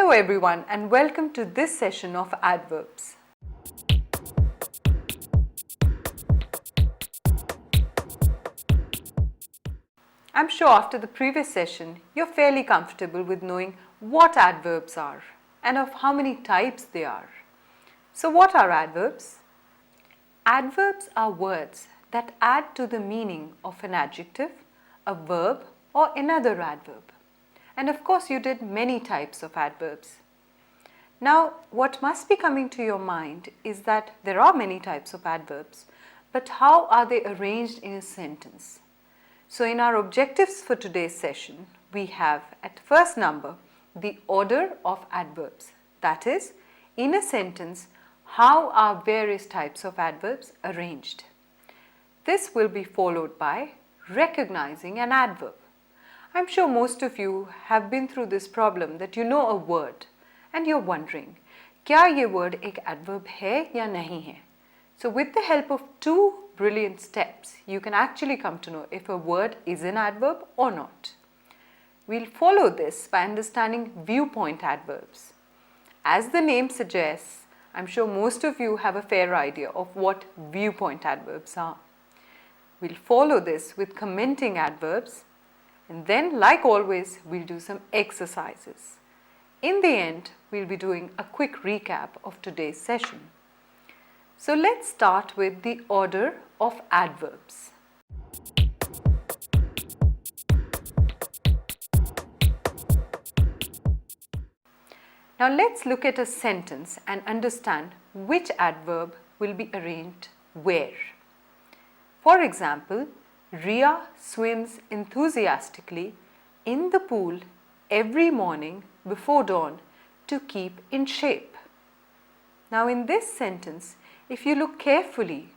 Hello everyone and welcome to this session of Adverbs. I'm sure after the previous session, you're fairly comfortable with knowing what adverbs are and of how many types they are. So what are adverbs? Adverbs are words that add to the meaning of an adjective, a verb or another adverb. And of course you did many types of adverbs. Now what must be coming to your mind is that there are many types of adverbs, but how are they arranged in a sentence? So in our objectives for today's session, we have at first number the order of adverbs. That is, in a sentence, how are various types of adverbs arranged? This will be followed by recognizing an adverb. I'm sure most of you have been through this problem that you know a word and you're wondering, क्या ये word एक adverb है या नहीं है? So with the help of two brilliant steps, you can actually come to know if a word is an adverb or not. We'll follow this by understanding viewpoint adverbs. As the name suggests, I'm sure most of you have a fair idea of what viewpoint adverbs are. We'll follow this with commenting adverbs, and then, like always, we'll do some exercises. In the end, we'll be doing a quick recap of today's session. So let's start with the order of adverbs. Now let's look at a sentence and understand which adverb will be arranged where. For example, Ria swims enthusiastically in the pool every morning before dawn to keep in shape. Now in this sentence, if you look carefully,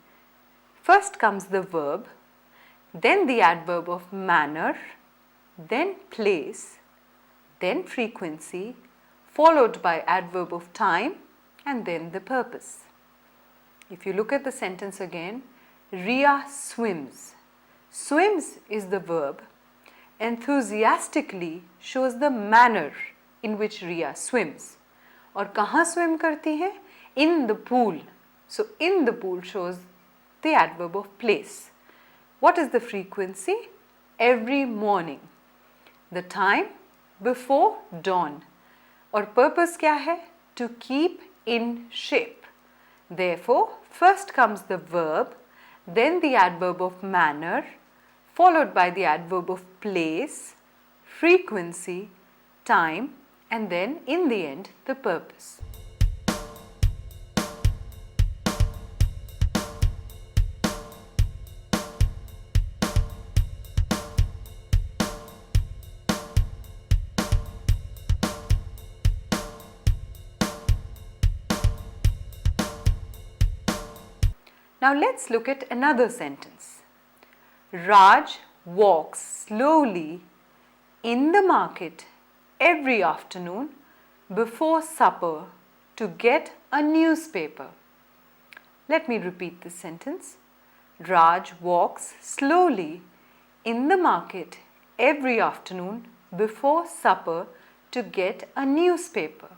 first comes the verb, then the adverb of manner, then place, then frequency, followed by adverb of time, and then the purpose. If you look at the sentence again, Ria swims. Swims is the verb. Enthusiastically shows the manner in which Ria swims. और कहाँ swim करती है? In the pool. So in the pool shows the adverb of place. What is the frequency? Every morning. The time? Before dawn. और purpose क्या है? To keep in shape. Therefore, first comes the verb, then the adverb of manner, followed by the adverb of place, frequency, time, and then in the end the purpose. Now let's look at another sentence. Raj walks slowly in the market every afternoon before supper to get a newspaper. Let me repeat this sentence. Raj walks slowly in the market every afternoon before supper to get a newspaper.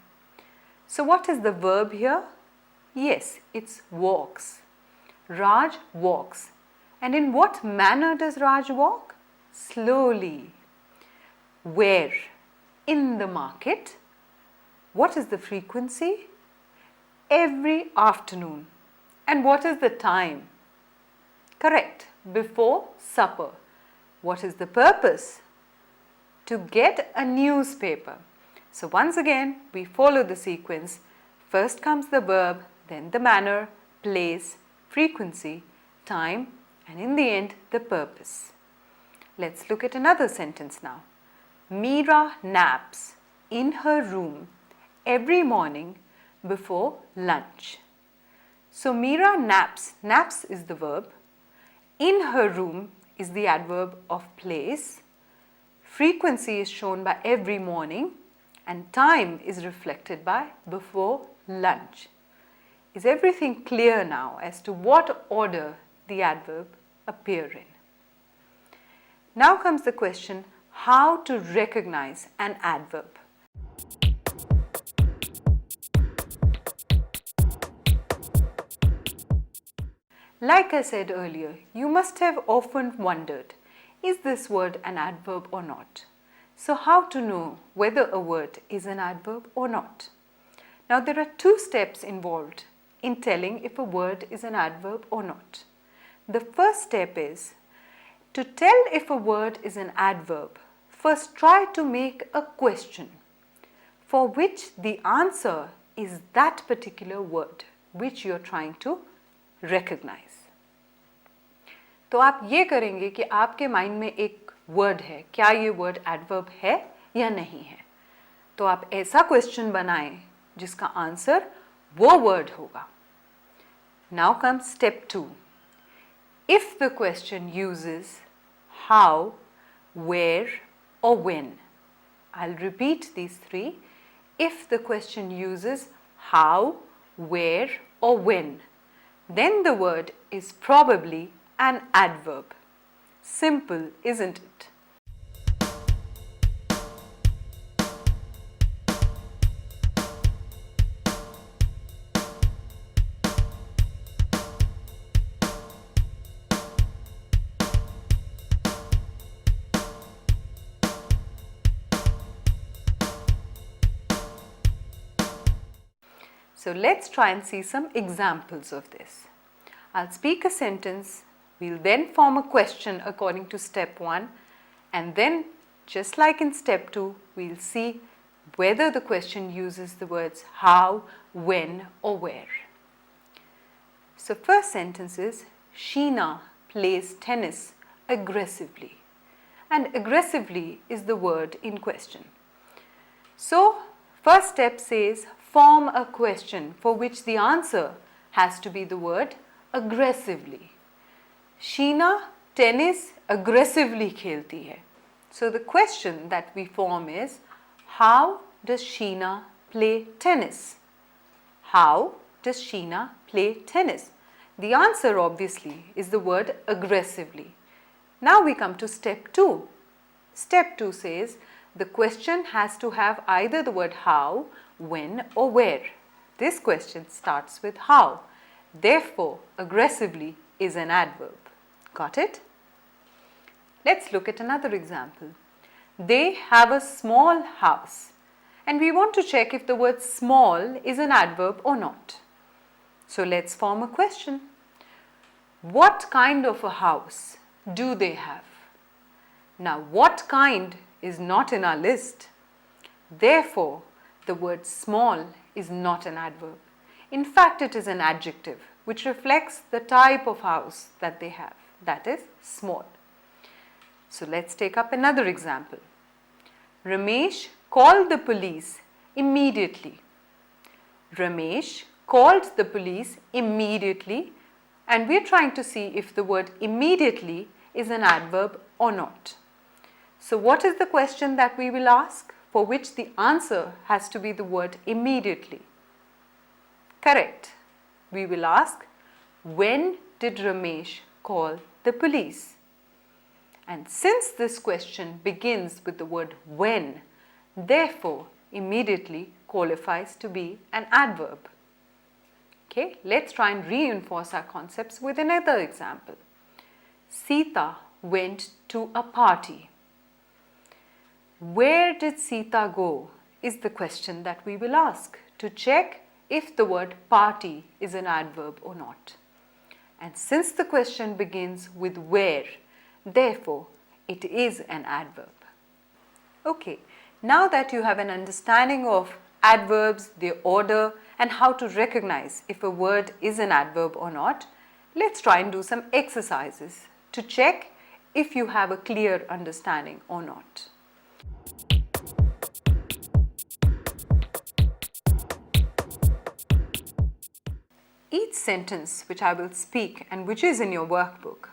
So what is the verb here? Yes, it's walks. Raj walks. And in what manner does Raj walk? Slowly. Where? In the market. What is the frequency? Every afternoon. And what is the time? Correct. Before supper. What is the purpose? To get a newspaper. So once again, we follow the sequence. First comes the verb, then the manner, place, frequency, time, and in the end, the purpose. Let's look at another sentence now. Meera naps in her room every morning before lunch. So Meera naps. Naps is the verb. In her room is the adverb of place. Frequency is shown by every morning, and time is reflected by before lunch. Is everything clear now as to what order the adverb appear in? Now comes the question, how to recognize an adverb. Like I said earlier, you must have often wondered, is this word an adverb or not? So how to know whether a word is an adverb or not? Now there are two steps involved in telling if a word is an adverb or not. The first step is to tell if a word is an adverb. First try to make a question for which the answer is that particular word which you are trying to recognize. तो आप ये करेंगे कि आपके mind में एक word है, क्या ये वर्ड एडवर्ब है या नहीं है. तो आप ऐसा क्वेश्चन बनाएं जिसका आंसर वो वर्ड होगा. Now comes step 2. If the question uses how, where or when. I'll repeat these three. If the question uses how, where or when, then the word is probably an adverb. Simple, isn't it? So let's try and see some examples of this. I'll speak a sentence, we'll then form a question according to step 1, and then just like in step 2, we'll see whether the question uses the words how, when or where. So first sentence is, Sheena plays tennis aggressively. And aggressively is the word in question. So first step says, form a question for which the answer has to be the word aggressively. Sheena tennis aggressively khelti hai. So the question that we form is, how does Sheena play tennis? How does Sheena play tennis? The answer obviously is the word aggressively. Now we come to step 2. Step 2 says, the question has to have either the word how, when or where. This question starts with how. Therefore, aggressively is an adverb. Got it? Let's look at another example. They have a small house. And we want to check if the word small is an adverb or not. So let's form a question. What kind of a house do they have? Now, what kind is not in our list. Therefore, the word small is not an adverb. In fact, it is an adjective which reflects the type of house that they have, that is small. So let's take up another example. Ramesh called the police immediately. Ramesh called the police immediately, and we're trying to see if the word immediately is an adverb or not. So what is the question that we will ask, for which the answer has to be the word immediately? Correct. We will ask, when did Ramesh call the police? And since this question begins with the word when, therefore immediately qualifies to be an adverb. Okay, let's try and reinforce our concepts with another example. Sita went to a party. Where did Sita go is the question that we will ask to check if the word party is an adverb or not. And since the question begins with where, therefore it is an adverb. Okay, now that you have an understanding of adverbs, their order, and how to recognize if a word is an adverb or not, let's try and do some exercises to check if you have a clear understanding or not. Each sentence which I will speak and which is in your workbook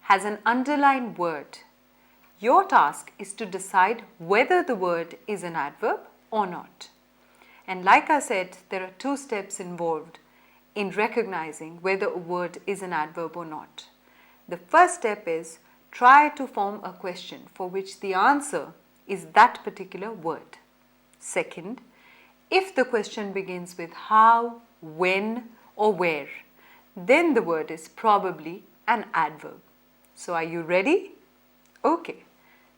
has an underlined word. Your task is to decide whether the word is an adverb or not. And like I said, there are two steps involved in recognizing whether a word is an adverb or not. The first step is try to form a question for which the answer is that particular word. Second, if the question begins with how, when or where, then the word is probably an adverb. So are you ready? Okay.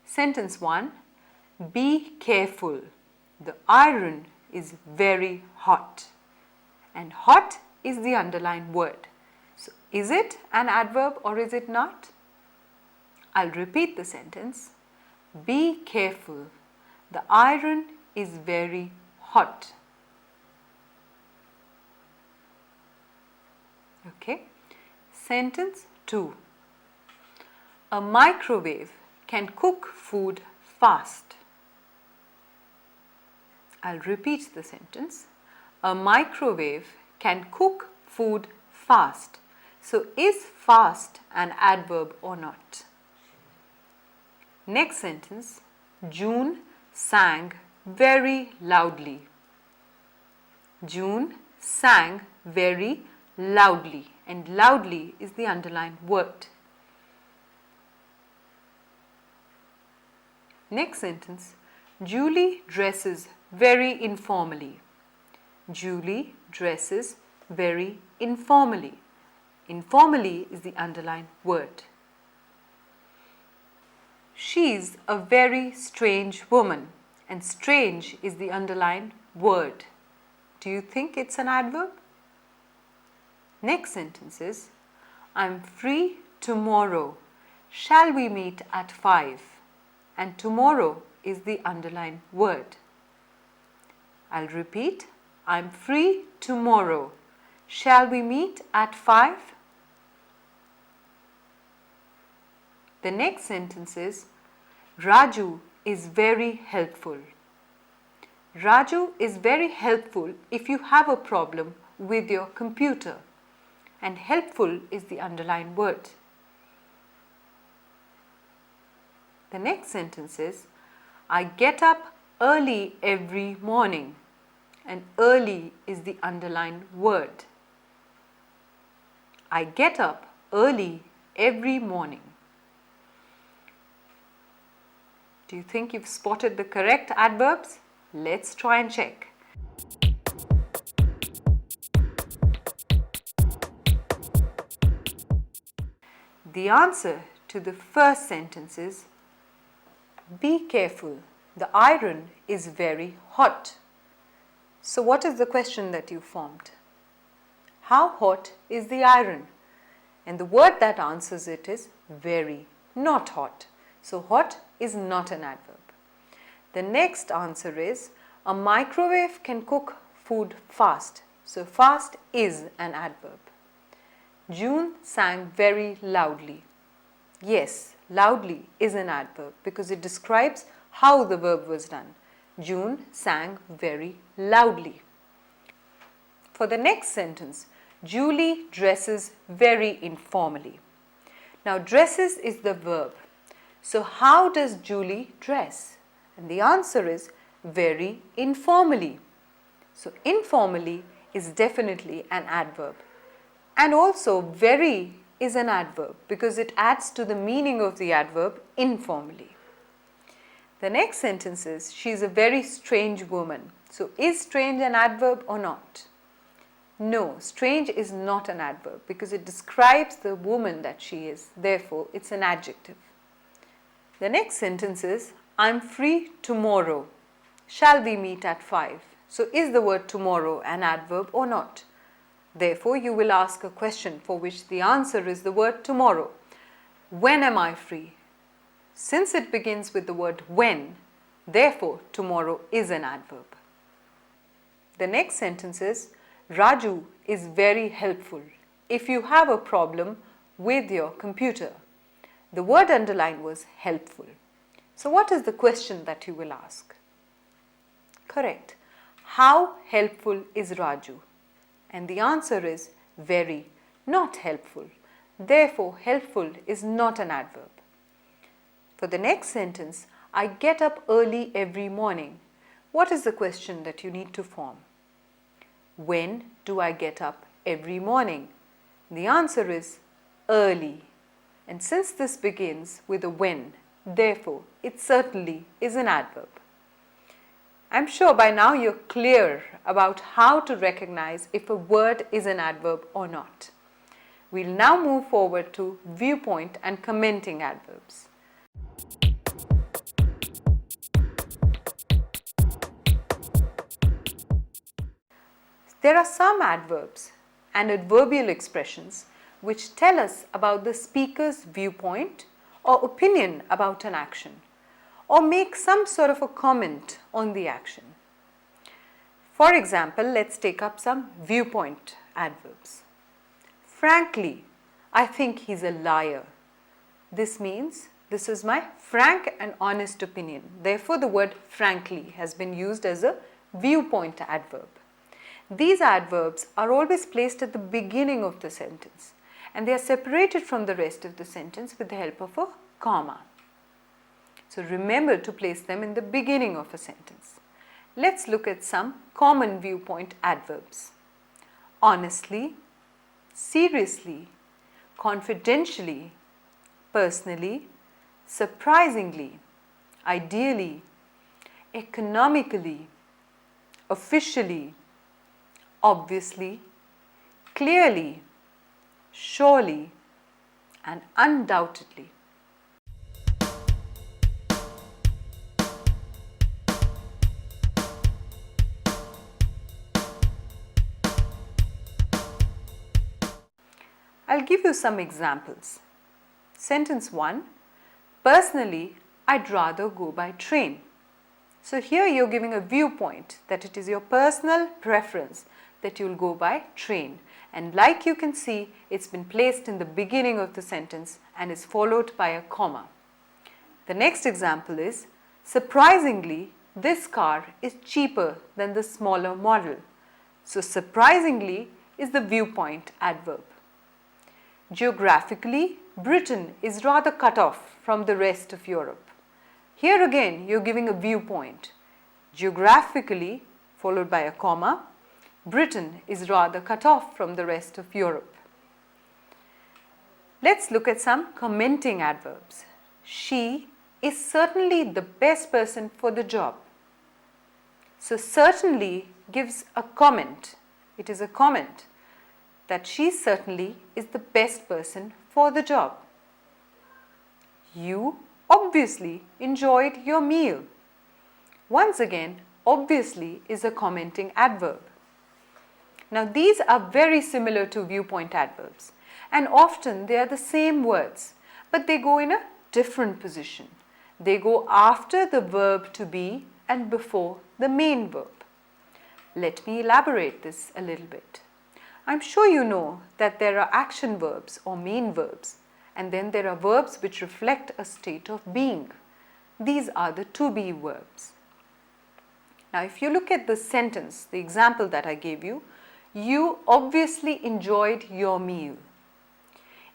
Sentence 1. Be careful. The iron is very hot. And hot is the underlined word. So is it an adverb or is it not? I'll repeat the sentence. Be careful. The iron is very hot. Okay. Sentence 2. A microwave can cook food fast. I'll repeat the sentence. A microwave can cook food fast. So is fast an adverb or not? Next sentence. June sang very loudly. June sang very loudly, and loudly is the underlined word. Next sentence. Julie dresses very informally. Julie dresses very informally. Informally is the underlined word. She's a very strange woman, and strange is the underlined word. Do you think it's an adverb? Next sentence is, I'm free tomorrow. Shall we meet at 5? And tomorrow is the underlined word. I'll repeat, I'm free tomorrow. Shall we meet at 5? The next sentence is, Raju is very helpful. Raju is very helpful if you have a problem with your computer, and helpful is the underlined word. The next sentence is, I get up early every morning, and early is the underlined word. I get up early every morning. Do you think you've spotted the correct adverbs? Let's try and check. The answer to the first sentence is, be careful, the iron is very hot. So what is the question that you formed? How hot is the iron? And the word that answers it is very, not hot. So hot is not an adverb. The next answer is, a microwave can cook food fast. So fast is an adverb. June sang very loudly. Yes, loudly is an adverb because it describes how the verb was done. June sang very loudly. For the next sentence, Julie dresses very informally. Now dresses is the verb. So how does Julie dress? And the answer is very informally. So informally is definitely an adverb. And also very is an adverb because it adds to the meaning of the adverb informally. The next sentence is, she is a very strange woman. So is strange an adverb or not? No, strange is not an adverb because it describes the woman that she is. Therefore, it's an adjective. The next sentence is, I'm free tomorrow. Shall we meet at 5? So is the word tomorrow an adverb or not? Therefore, you will ask a question for which the answer is the word tomorrow. When am I free? Since it begins with the word when, therefore tomorrow is an adverb. The next sentence is, Raju is very helpful if you have a problem with your computer. The word underlined was helpful. So what is the question that you will ask? Correct. How helpful is Raju? And the answer is very, not helpful. Therefore, helpful is not an adverb. For the next sentence, I get up early every morning. What is the question that you need to form? When do I get up every morning? The answer is early. And since this begins with a when, therefore, it certainly is an adverb. I'm sure by now you're clear about how to recognize if a word is an adverb or not. We'll now move forward to viewpoint and commenting adverbs. There are some adverbs and adverbial expressions which tell us about the speaker's viewpoint or opinion about an action, or make some sort of a comment on the action. For example, let's take up some viewpoint adverbs. Frankly, I think he's a liar. This means this is my frank and honest opinion. Therefore, the word frankly has been used as a viewpoint adverb. These adverbs are always placed at the beginning of the sentence, and they are separated from the rest of the sentence with the help of a comma. So remember to place them in the beginning of a sentence. Let's look at some common viewpoint adverbs. Honestly, seriously, confidentially, personally, surprisingly, ideally, economically, officially, obviously, clearly, surely, and undoubtedly. I'll give you some examples. Sentence 1. Personally, I'd rather go by train. So here you're giving a viewpoint that it is your personal preference that you'll go by train. And like you can see, it's been placed in the beginning of the sentence and is followed by a comma. The next example is, surprisingly, this car is cheaper than the smaller model. So surprisingly is the viewpoint adverb. Geographically, Britain is rather cut off from the rest of Europe. Here again, you're giving a viewpoint. Geographically, followed by a comma, Britain is rather cut off from the rest of Europe. Let's look at some commenting adverbs. She is certainly the best person for the job. So certainly gives a comment. It is a comment that she certainly is the best person for the job. You obviously enjoyed your meal. Once again, obviously is a commenting adverb. Now these are very similar to viewpoint adverbs, and often they are the same words, but they go in a different position. They go after the verb to be and before the main verb. Let me elaborate this a little bit. I'm sure you know that there are action verbs or main verbs, and then there are verbs which reflect a state of being. These are the to be verbs. Now if you look at the sentence, the example that I gave you, you obviously enjoyed your meal.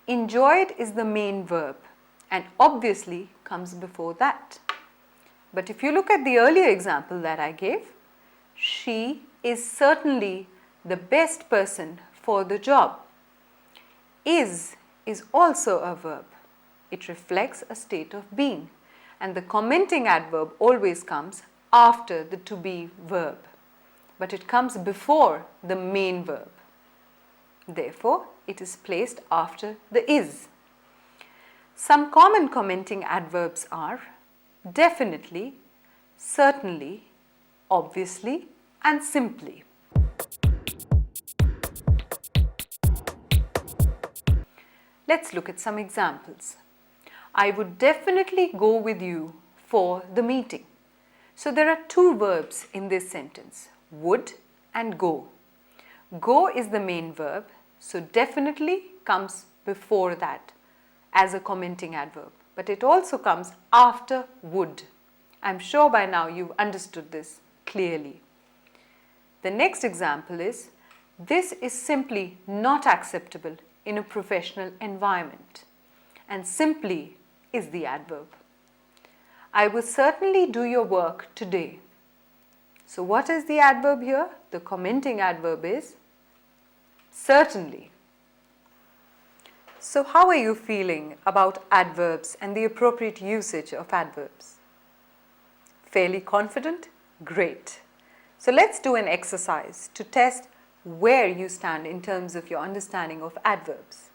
Enjoyed is the main verb and obviously comes before that. But if you look at the earlier example that I gave, she is certainly the best person for the job. Is also a verb. It reflects a state of being, and the commenting adverb always comes after the to be verb, but it comes before the main verb. Therefore, it is placed after the is. Some common commenting adverbs are definitely, certainly, obviously, and simply. Let's look at some examples. I would definitely go with you for the meeting. So there are two verbs in this sentence, would and go. Go is the main verb, so definitely comes before that as a commenting adverb, but it also comes after would. I'm sure by now you've understood this clearly. The next example is, this is simply not acceptable in a professional environment, and simply is the adverb. I will certainly do your work today. So what is the adverb here? The commenting adverb is certainly. So how are you feeling about adverbs and the appropriate usage of adverbs? Fairly confident? Great. So let's do an exercise to test where you stand in terms of your understanding of adverbs.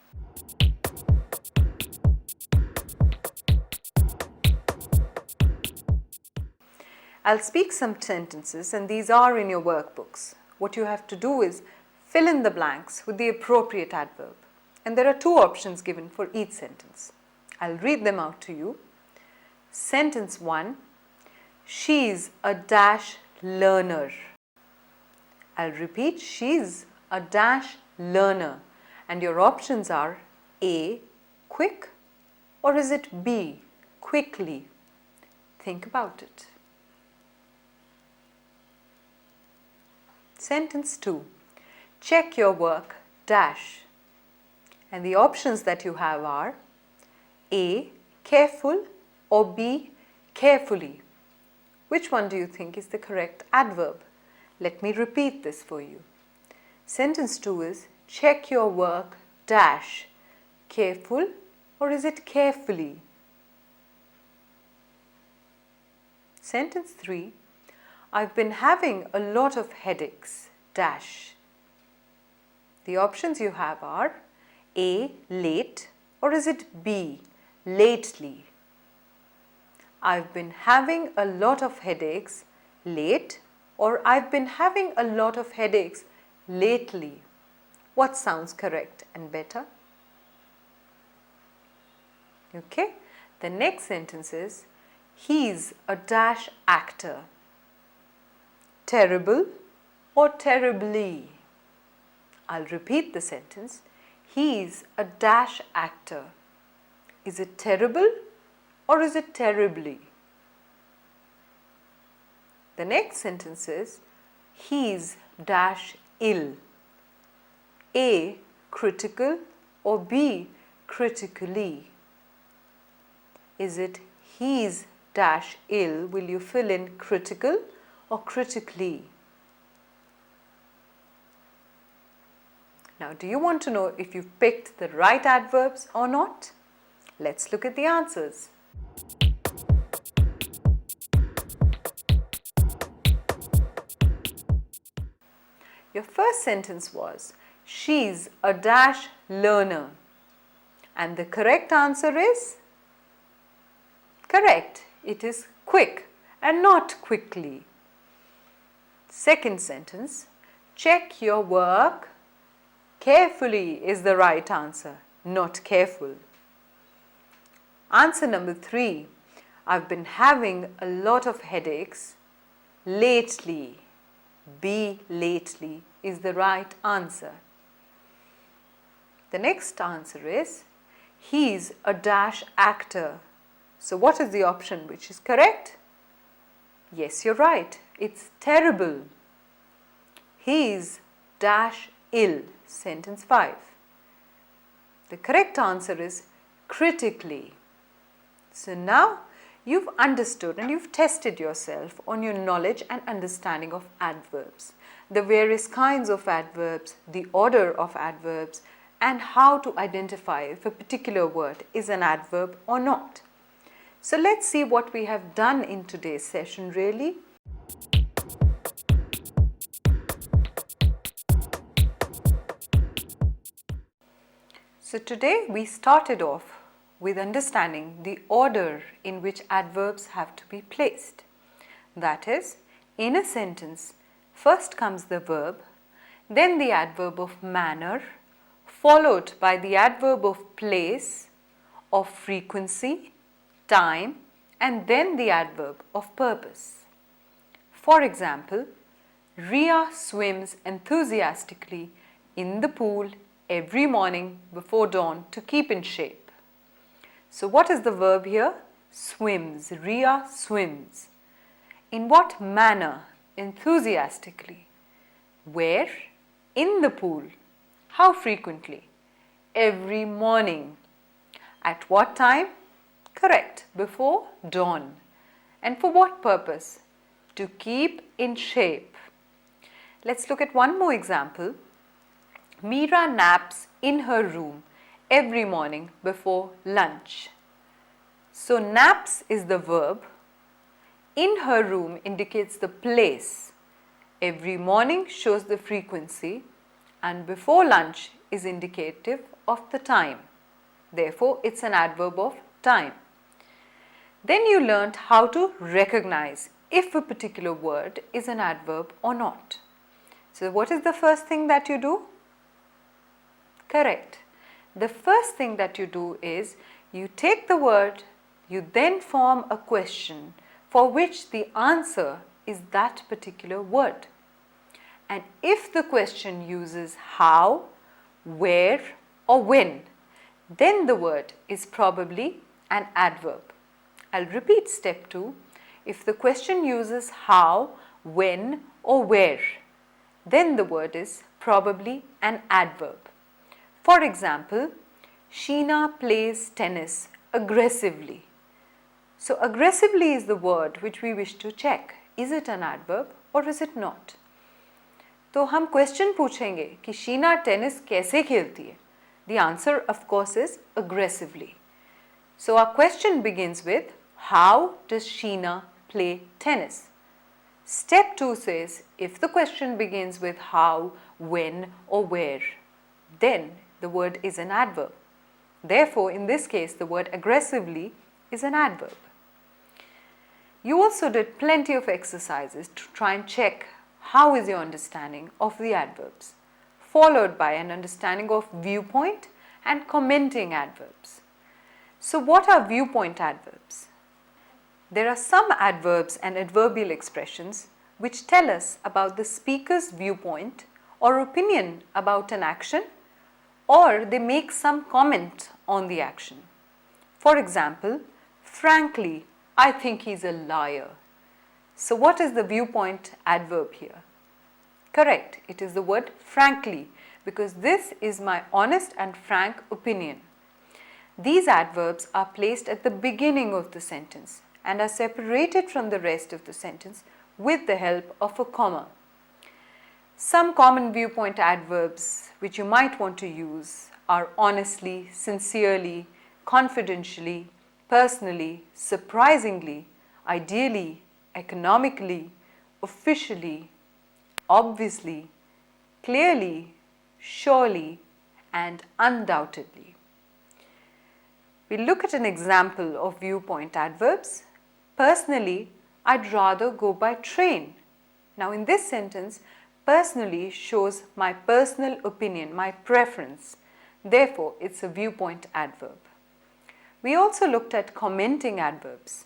I'll speak some sentences and these are in your workbooks. What you have to do is fill in the blanks with the appropriate adverb. And there are two options given for each sentence. I'll read them out to you. Sentence 1. She's a dash learner. I'll repeat, she's a dash learner. And your options are A, quick, or is it B, quickly? Think about it. Sentence 2. Check your work, dash. And the options that you have are A, careful, or B, carefully. Which one do you think is the correct adverb? Let me repeat this for you. Sentence 2 is check your work, dash. Careful, or is it carefully? Sentence 3. I've been having a lot of headaches, dash. The options you have are A, late, or is it B, lately? I've been having a lot of headaches, late, or I've been having a lot of headaches, lately. What sounds correct and better? Okay, the next sentence is he's a dash actor. Terrible or terribly? I'll repeat the sentence. He's a dash actor. Is it terrible or is it terribly? The next sentence is he's dash ill. A, critical, or B, critically? Is it he's dash ill? Will you fill in critical or critically? Now, do you want to know if you've picked the right adverbs or not? Let's look at the answers. Your first sentence was, she's a dash learner. And the correct answer is? Correct. It is quick and not quickly. Second sentence, check your work carefully is the right answer, not careful. Answer number 3, I've been having a lot of headaches lately. B, lately, is the right answer. The next answer is, he's a dash actor. So what is the option which is correct? Yes, you're right. It's terrible. He's dash ill. Sentence 5. The correct answer is critically. So now you've understood and you've tested yourself on your knowledge and understanding of adverbs, the various kinds of adverbs, the order of adverbs, and how to identify if a particular word is an adverb or not. So let's see what we have done in today's session really. So today we started off with understanding the order in which adverbs have to be placed. That is, in a sentence, first comes the verb, then the adverb of manner, followed by the adverb of place, of frequency, time, and then the adverb of purpose. For example, Ria swims enthusiastically in the pool every morning before dawn to keep in shape. So what is the verb here? Swims. Ria swims. In what manner? Enthusiastically. Where? In the pool. How frequently? Every morning. At what time? Correct. Before dawn. And for what purpose? To keep in shape. Let's look at one more example. Meera naps in her room every morning before lunch. So naps is the verb. In her room indicates the place. Every morning shows the frequency, and before lunch is indicative of the time. Therefore, it's an adverb of time. Then you learnt how to recognize if a particular word is an adverb or not. So what is the first thing that you do? Correct. The first thing that you do is you take the word, you then form a question for which the answer is that particular word. And if the question uses how, where or when, then the word is probably an adverb. I'll repeat step 2. If the question uses how, when or where, then the word is probably an adverb. For example, Sheena plays tennis aggressively. So aggressively is the word which we wish to check. Is it an adverb or is it not? तो हम question पूछेंगे कि Sheena tennis कैसे खेलती है? The answer of course is aggressively. So our question begins with how does Sheena play tennis? Step 2 says if the question begins with how, when or where, then the word is an adverb. Therefore, in this case, the word aggressively is an adverb. You also did plenty of exercises to try and check how is your understanding of the adverbs, followed by an understanding of viewpoint and commenting adverbs. So what are viewpoint adverbs? There are some adverbs and adverbial expressions which tell us about the speaker's viewpoint or opinion about an action, or they make some comment on the action. For example, frankly, I think he's a liar. So what is the viewpoint adverb here? Correct, it is the word frankly, because this is my honest and frank opinion. These adverbs are placed at the beginning of the sentence and are separated from the rest of the sentence with the help of a comma. Some common viewpoint adverbs which you might want to use are honestly, sincerely, confidentially, personally, surprisingly, ideally, economically, officially, obviously, clearly, surely, and undoubtedly. We'll look at an example of viewpoint adverbs. Personally, I'd rather go by train. Now in this sentence, personally shows my personal opinion, my preference. Therefore, it's a viewpoint adverb. We also looked at commenting adverbs.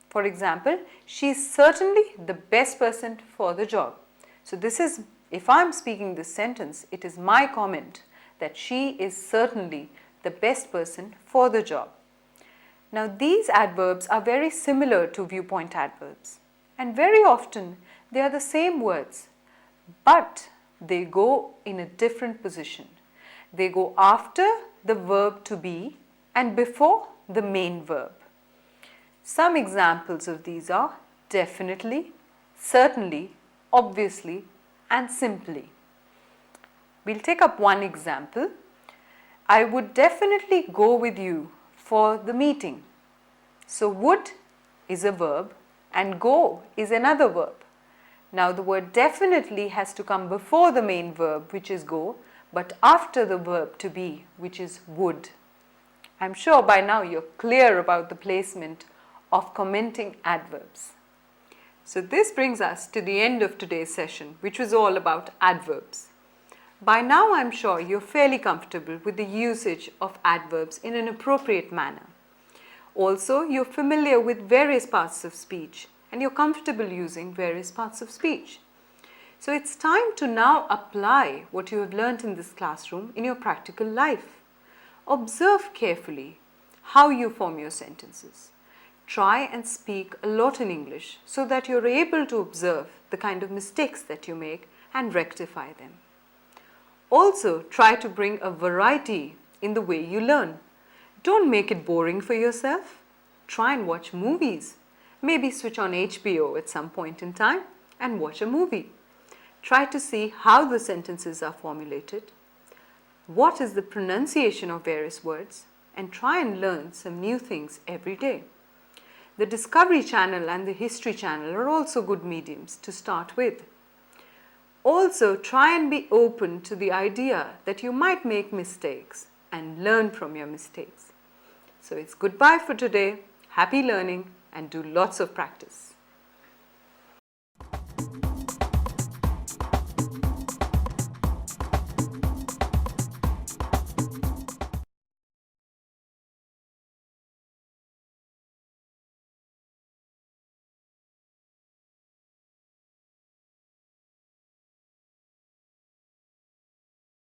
For example, she is certainly the best person for the job. So this is, if I'm speaking this sentence, it is my comment that she is certainly the best person for the job. Now these adverbs are very similar to viewpoint adverbs, and very often they are the same words, but they go in a different position. They go after the verb to be and before the main verb. Some examples of these are definitely, certainly, obviously, and simply. We'll take up one example. I would definitely go with you for the meeting. So would is a verb and go is another verb. Now the word definitely has to come before the main verb, which is go, but after the verb to be, which is would. I'm sure by now you're clear about the placement of commenting adverbs. So this brings us to the end of today's session, which was all about adverbs. By now I'm sure you're fairly comfortable with the usage of adverbs in an appropriate manner. Also, you're familiar with various parts of speech and you're comfortable using various parts of speech. So it's time to now apply what you have learnt in this classroom in your practical life. Observe carefully how you form your sentences. Try and speak a lot in English so that you're able to observe the kind of mistakes that you make and rectify them. Also, try to bring a variety in the way you learn. Don't make it boring for yourself. Try and watch movies. Maybe switch on HBO at some point in time and watch a movie. Try to see how the sentences are formulated, what is the pronunciation of various words, and try and learn some new things every day. The Discovery Channel and the History Channel are also good mediums to start with. Also, try and be open to the idea that you might make mistakes and learn from your mistakes. So it's goodbye for today. Happy learning and do lots of practice.